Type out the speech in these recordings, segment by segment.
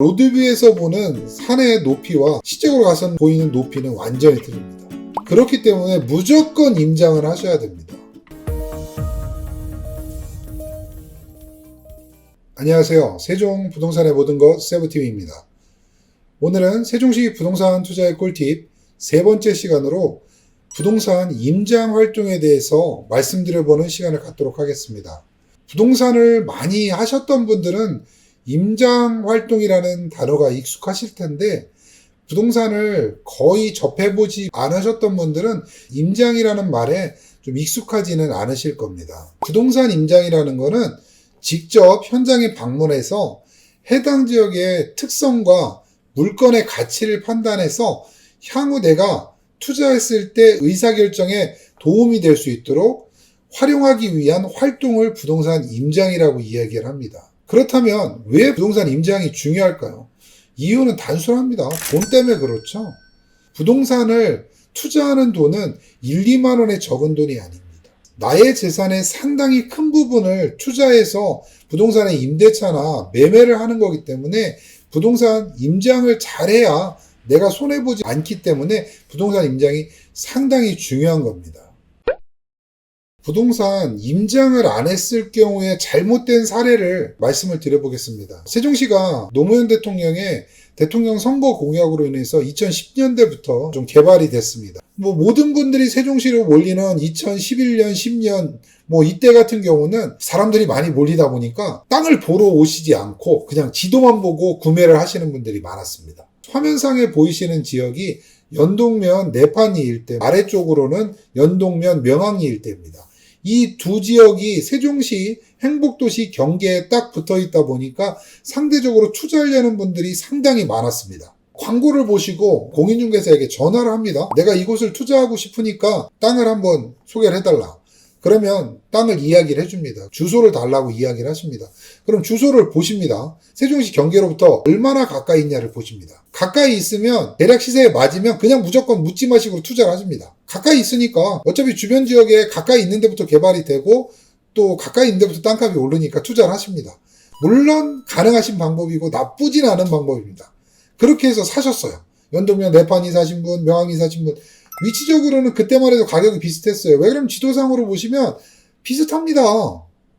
로드뷰에서 보는 산의 높이와 실제로 가서 보이는 높이는 완전히 틀립니다. 그렇기 때문에 무조건 임장을 하셔야 됩니다. 안녕하세요. 세종 부동산의 모든 것 세부TV입니다. 오늘은 세종시 부동산 투자의 꿀팁 세 번째 시간으로 부동산 임장 활동에 대해서 말씀드려보는 시간을 갖도록 하겠습니다. 부동산을 많이 하셨던 분들은 임장 활동이라는 단어가 익숙하실 텐데 부동산을 거의 접해보지 않으셨던 분들은 임장이라는 말에 좀 익숙하지는 않으실 겁니다. 부동산 임장이라는 거는 직접 현장에 방문해서 해당 지역의 특성과 물건의 가치를 판단해서 향후 내가 투자했을 때 의사결정에 도움이 될 수 있도록 활용하기 위한 활동을 부동산 임장이라고 이야기를 합니다. 그렇다면 왜 부동산 임장이 중요할까요? 이유는 단순합니다. 돈 때문에 그렇죠. 부동산을 투자하는 돈은 1, 2만 원의 적은 돈이 아닙니다. 나의 재산의 상당히 큰 부분을 투자해서 부동산의 임대차나 매매를 하는 거기 때문에 부동산 임장을 잘해야 내가 손해보지 않기 때문에 부동산 임장이 상당히 중요한 겁니다. 부동산 임장을 안 했을 경우에 잘못된 사례를 말씀을 드려보겠습니다. 세종시가 노무현 대통령의 대통령 선거 공약으로 인해서 2010년대부터 좀 개발이 됐습니다. 모든 분들이 세종시로 몰리는 2011년, 10년 이때 같은 경우는 사람들이 많이 몰리다 보니까 땅을 보러 오시지 않고 그냥 지도만 보고 구매를 하시는 분들이 많았습니다. 화면상에 보이시는 지역이 연동면 내판리 일대, 아래쪽으로는 연동면 명항리 일대입니다. 이 두 지역이 세종시 행복도시 경계에 딱 붙어 있다 보니까 상대적으로 투자하려는 분들이 상당히 많았습니다. 광고를 보시고 공인중개사에게 전화를 합니다. 내가 이곳을 투자하고 싶으니까 땅을 한번 소개를 해달라. 그러면 땅을 이야기를 해줍니다. 주소를 달라고 이야기를 하십니다. 그럼 주소를 보십니다. 세종시 경계로부터 얼마나 가까이 있냐를 보십니다. 가까이 있으면 대략 시세에 맞으면 그냥 무조건 묻지마식으로 투자를 하십니다. 가까이 있으니까 어차피 주변 지역에 가까이 있는 데부터 개발이 되고 또 가까이 있는 데부터 땅값이 오르니까 투자를 하십니다. 물론 가능하신 방법이고 나쁘진 않은 방법입니다. 그렇게 해서 사셨어요. 연동면 내판리 사신 분, 명항리 사신 분. 위치적으로는 그때만 해도 가격이 비슷했어요. 왜 그러면 지도상으로 보시면 비슷합니다.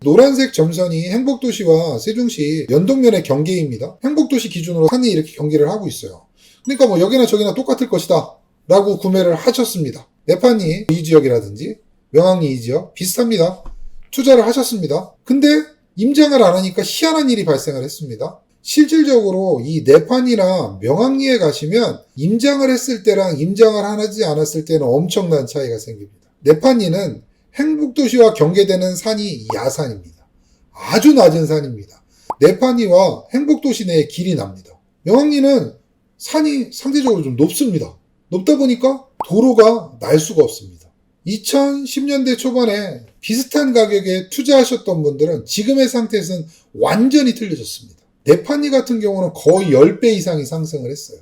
노란색 점선이 행복도시와 세종시 연동면의 경계입니다. 행복도시 기준으로 산이 이렇게 경계를 하고 있어요. 그러니까 여기나 저기나 똑같을 것이다 라고 구매를 하셨습니다. 내판리 이 지역이라든지 명항리 이 지역 비슷합니다. 투자를 하셨습니다. 근데 임장을 안 하니까 희한한 일이 발생을 했습니다. 실질적으로 이 내판이나 명항리에 가시면 임장을 했을 때랑 임장을 하지 않았을 때는 엄청난 차이가 생깁니다. 내판리는 행복도시와 경계되는 산이 야산입니다. 아주 낮은 산입니다. 내판리와 행복도시 내에 길이 납니다. 명항리는 산이 상대적으로 좀 높습니다. 높다 보니까 도로가 날 수가 없습니다. 2010년대 초반에 비슷한 가격에 투자하셨던 분들은 지금의 상태에서는 완전히 틀려졌습니다. 내판리 같은 경우는 거의 10배 이상이 상승을 했어요.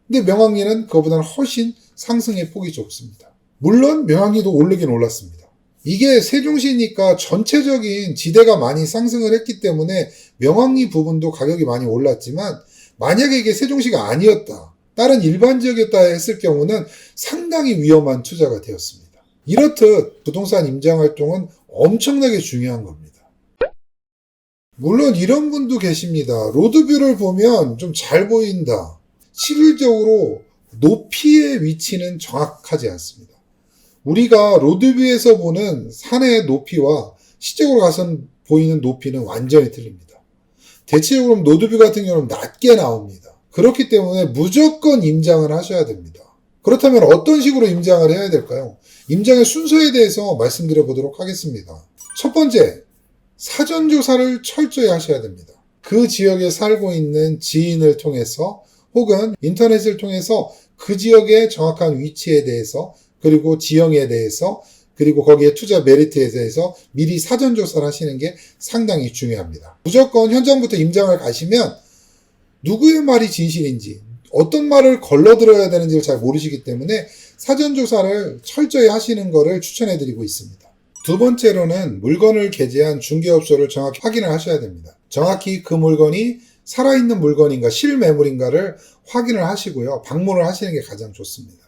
근데 명항리는 그거보다는 훨씬 상승의 폭이 좁습니다. 물론 명항리도 오르긴 올랐습니다. 이게 세종시니까 전체적인 지대가 많이 상승을 했기 때문에 명항리 부분도 가격이 많이 올랐지만 만약에 이게 세종시가 아니었다, 다른 일반 지역이었다 했을 경우는 상당히 위험한 투자가 되었습니다. 이렇듯 부동산 임장 활동은 엄청나게 중요한 겁니다. 물론 이런 분도 계십니다. 로드뷰를 보면 좀 잘 보인다. 실질적으로 높이의 위치는 정확하지 않습니다. 우리가 로드뷰에서 보는 산의 높이와 실제로 가서 보이는 높이는 완전히 틀립니다. 대체적으로 로드뷰 같은 경우는 낮게 나옵니다. 그렇기 때문에 무조건 임장을 하셔야 됩니다. 그렇다면 어떤 식으로 임장을 해야 될까요? 임장의 순서에 대해서 말씀드려 보도록 하겠습니다. 첫 번째, 사전조사를 철저히 하셔야 됩니다. 그 지역에 살고 있는 지인을 통해서 혹은 인터넷을 통해서 그 지역의 정확한 위치에 대해서 그리고 지형에 대해서 그리고 거기에 투자 메리트에 대해서 미리 사전조사를 하시는 게 상당히 중요합니다. 무조건 현장부터 임장을 가시면 누구의 말이 진실인지 어떤 말을 걸러들어야 되는지를 잘 모르시기 때문에 사전조사를 철저히 하시는 것을 추천해드리고 있습니다. 두 번째로는 물건을 게재한 중개업소를 정확히 확인을 하셔야 됩니다. 정확히 그 물건이 살아있는 물건인가 실매물인가를 확인을 하시고요. 방문을 하시는 게 가장 좋습니다.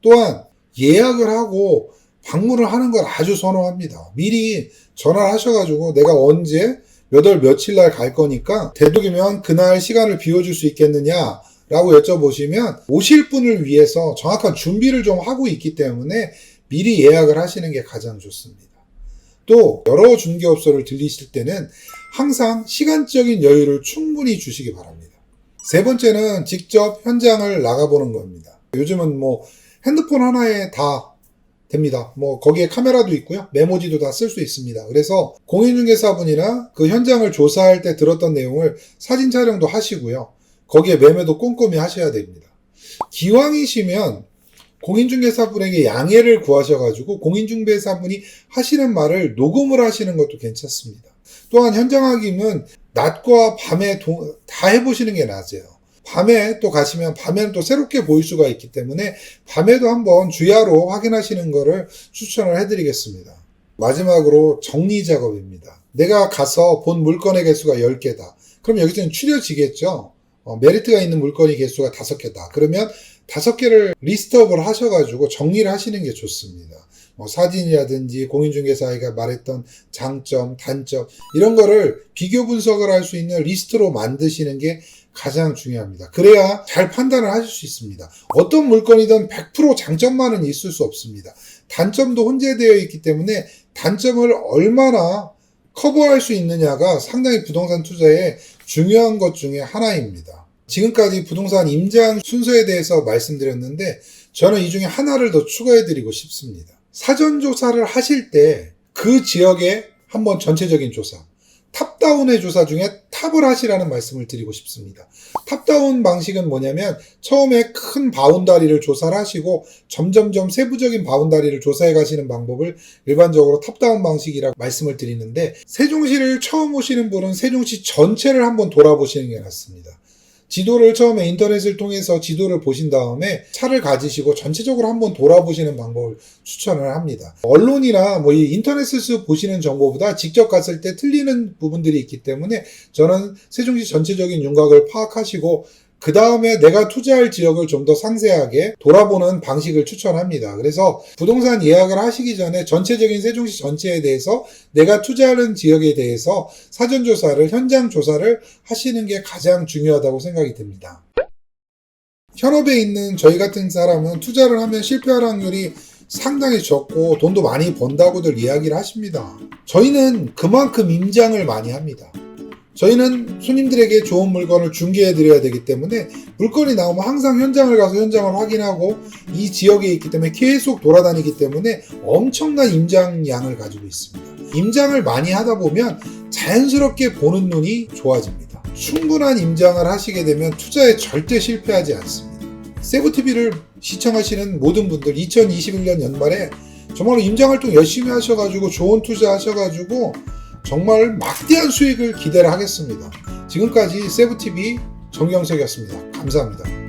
또한 예약을 하고 방문을 하는 걸 아주 선호합니다. 미리 전화를 하셔가지고 내가 언제 몇 월 며칠 날 갈 거니까 되도록이면 그날 시간을 비워줄 수 있겠느냐 라고 여쭤보시면 오실 분을 위해서 정확한 준비를 좀 하고 있기 때문에 미리 예약을 하시는 게 가장 좋습니다. 또 여러 중개업소를 들리실 때는 항상 시간적인 여유를 충분히 주시기 바랍니다. 세 번째는 직접 현장을 나가보는 겁니다. 요즘은 핸드폰 하나에 다 됩니다. 거기에 카메라도 있고요. 메모지도 다 쓸 수 있습니다. 그래서 공인중개사분이나 그 현장을 조사할 때 들었던 내용을 사진 촬영도 하시고요. 거기에 매매도 꼼꼼히 하셔야 됩니다. 기왕이시면 공인중개사분에게 양해를 구하셔가지고 공인중개사분이 하시는 말을 녹음을 하시는 것도 괜찮습니다. 또한 현장 확인은 낮과 밤에 다 해보시는 게 나아요. 밤에 또 가시면 밤에는 또 새롭게 보일 수가 있기 때문에 밤에도 한번 주야로 확인하시는 것을 추천을 해드리겠습니다. 마지막으로 정리 작업입니다. 내가 가서 본 물건의 개수가 10개다. 그럼 여기서는 추려지겠죠. 메리트가 있는 물건의 개수가 5개다. 그러면 5개를 리스트업을 하셔가지고 정리를 하시는 게 좋습니다. 사진이라든지 공인중개사가 말했던 장점, 단점 이런 거를 비교 분석을 할 수 있는 리스트로 만드시는 게 가장 중요합니다. 그래야 잘 판단을 하실 수 있습니다. 어떤 물건이든 100% 장점만은 있을 수 없습니다. 단점도 혼재되어 있기 때문에 단점을 얼마나 커버할 수 있느냐가 상당히 부동산 투자에 중요한 것 중에 하나입니다. 지금까지 부동산 임장 순서에 대해서 말씀드렸는데 저는 이 중에 하나를 더 추가해드리고 싶습니다. 사전조사를 하실 때 그 지역에 한번 전체적인 조사, 탑다운의 조사 중에 탑을 하시라는 말씀을 드리고 싶습니다. 탑다운 방식은 뭐냐면 처음에 큰 바운다리를 조사를 하시고 점점점 세부적인 바운다리를 조사해 가시는 방법을 일반적으로 탑다운 방식이라고 말씀을 드리는데 세종시를 처음 오시는 분은 세종시 전체를 한번 돌아보시는 게 낫습니다. 지도를 처음에 인터넷을 통해서 지도를 보신 다음에 차를 가지시고 전체적으로 한번 돌아보시는 방법을 추천을 합니다. 언론이나 이 인터넷에서 보시는 정보보다 직접 갔을 때 틀리는 부분들이 있기 때문에 저는 세종시 전체적인 윤곽을 파악하시고 그 다음에 내가 투자할 지역을 좀 더 상세하게 돌아보는 방식을 추천합니다. 그래서 부동산 예약을 하시기 전에 전체적인 세종시 전체에 대해서 내가 투자하는 지역에 대해서 사전조사를, 현장조사를 하시는 게 가장 중요하다고 생각이 듭니다. 현업에 있는 저희 같은 사람은 투자를 하면 실패할 확률이 상당히 적고 돈도 많이 번다고들 이야기를 하십니다. 저희는 그만큼 임장을 많이 합니다. 저희는 손님들에게 좋은 물건을 중개해드려야 되기 때문에 물건이 나오면 항상 현장을 가서 현장을 확인하고 이 지역에 있기 때문에 계속 돌아다니기 때문에 엄청난 임장량을 가지고 있습니다. 임장을 많이 하다 보면 자연스럽게 보는 눈이 좋아집니다. 충분한 임장을 하시게 되면 투자에 절대 실패하지 않습니다. 세부TV를 시청하시는 모든 분들 2021년 연말에 정말로 임장활동 열심히 하셔가지고 좋은 투자 하셔가지고 정말 막대한 수익을 기대를 하겠습니다. 지금까지 세부TV 정경석이었습니다. 감사합니다.